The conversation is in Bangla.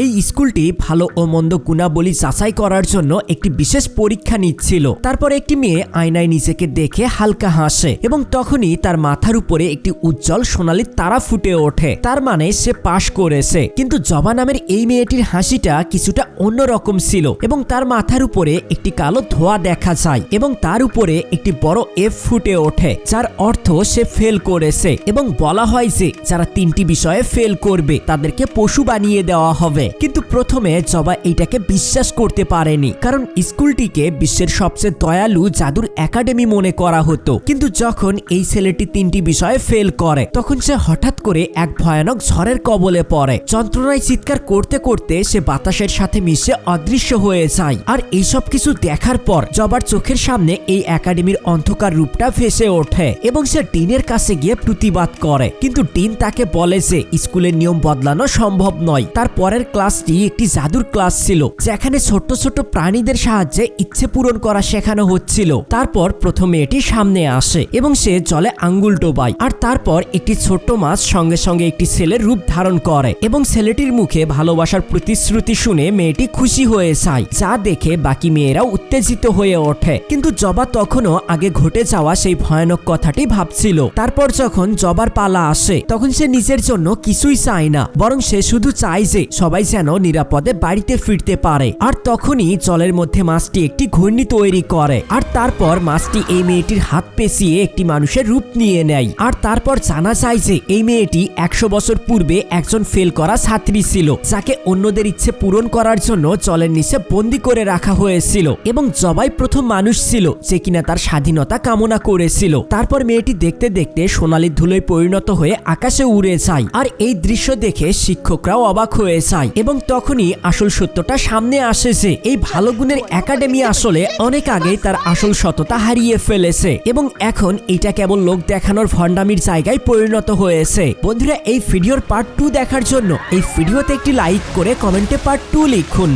এই স্কুলটি ভালো ও মন্দ গুণাবলী যাচাই করার জন্য একটি বিশেষ পরীক্ষা নিচ্ছিল। তারপর একটি মেয়ে আয়নায় নিজেকে দেখে হালকা হাসে এবং তখনই তার মাথার উপরে একটি উজ্জ্বল সোনালী তারা ফুটে ওঠে। তার মানে সে পাশ করেছে। কিন্তু জবা নামের এই মেয়েটির হাসিটা কিছুটা অন্যরকম ছিল এবং তার মাথার উপরে একটি কালো ধোঁয়া দেখা যায় এবং তার উপরে একটি বড় এফ ফুটে ওঠে, যার অর্থ সে ফেল করেছে এবং বলা হয় যে যারা 3টি বিষয়ে ফেল করবে তাদেরকে পশু বানিয়ে দেওয়া হবে। কিন্তু প্রথমে জবা এইটাকে বিশ্বাস করতে পারেনি, কারণ স্কুলটিকে বিশ্বের সবচেয়ে দয়ালু জাদুর একাডেমি মনে করা হতো। কিন্তু যখন এই ছেলেটি 3টি বিষয়ে ফেল করে তখন সে হঠাৎ করে এক ভয়ানক ঝড়ের কবলে পড়ে। যন্ত্রণায় চিৎকার করতে করতে সে বাতাসের সাথে মিশে অদৃশ্য হয়ে যায়। আর এইসব কিছু দেখার পর জবার চোখের সামনে এই একাডেমির অন্ধকার রূপটা ভেসে ওঠে এবং সে ডিনের কাছে গিয়ে প্রতিবাদ করে। কিন্তু ডিন তাকে বলে যে স্কুলের নিয়ম বদলানো সম্ভব নয়। তার পরের ক্লাসটি একটি জাদুর ক্লাস ছিল, যেখানে ছোট্ট ছোট্ট প্রাণীদের সাহায্যে ইচ্ছে পূরণ করা শেখানো হচ্ছিল। তারপর প্রথম মেয়েটি সামনে আসে এবং সে জলে আঙ্গুল ডোবায়, আর তারপর একটি ছোট্ট মাছ সঙ্গে সঙ্গে একটি ছেলের রূপ ধারণ করে এবং ছেলেটির মুখে ভালোবাসার প্রতিশ্রুতি শুনে মেয়েটি খুশি হয়ে যায়, যা দেখে বাকি মেয়েরাও উত্তেজিত হয়ে ওঠে। কিন্তু জবা তখনও আগে ঘটে যাওয়া সেই ভয়ানক কথাটি ভাবছিল। তারপর যখন জবার পালা আসে তখন সে নিজের জন্য কিছুই চায় না, বরং সে শুধু চায় যে সবাই যেন নিরাপদে বাড়িতে ফিরতে পারে। আর তখনই জলের মধ্যে মাছটি একটি ঘূর্ণি তৈরি করে, আর তারপর মাছটি এই মেয়েটির হাত পেঁচিয়ে একটি মানুষের রূপ নিয়ে নেয়। আর তারপর জানা যায় যে এই মেয়েটি 100 বছর পূর্বে একজন ফেল করা ছাত্রী ছিল, যাকে অন্যদের ইচ্ছে পূরণ করার জন্য জলের নিচে বন্দি করে রাখা হয়েছিল এবং জবাই প্রথম মানুষ ছিল যে কিনা তার স্বাধীনতা কামনা করেছিল। তারপর মেয়েটি দেখতে দেখতে সোনালী ধুলোয় পরিণত হয়ে আকাশে উড়ে যায়। আর এই দৃশ্য দেখে শিক্ষকরাও অবাক হয়ে যায় এবং তখনই আসল সত্যটা সামনে আসে যে এই ভালো গুণের একাডেমি আসলে অনেক আগেই তার আসল সততা হারিয়ে ফেলেছে এবং এখন এটা কেবল লোক দেখানোর ভণ্ডামির জায়গায় পরিণত হয়েছে। বন্ধুরা, এই ভিডিওর পার্ট 2 দেখার জন্য এই ভিডিওতে একটি লাইক করে কমেন্টে পার্ট 2 লিখুন।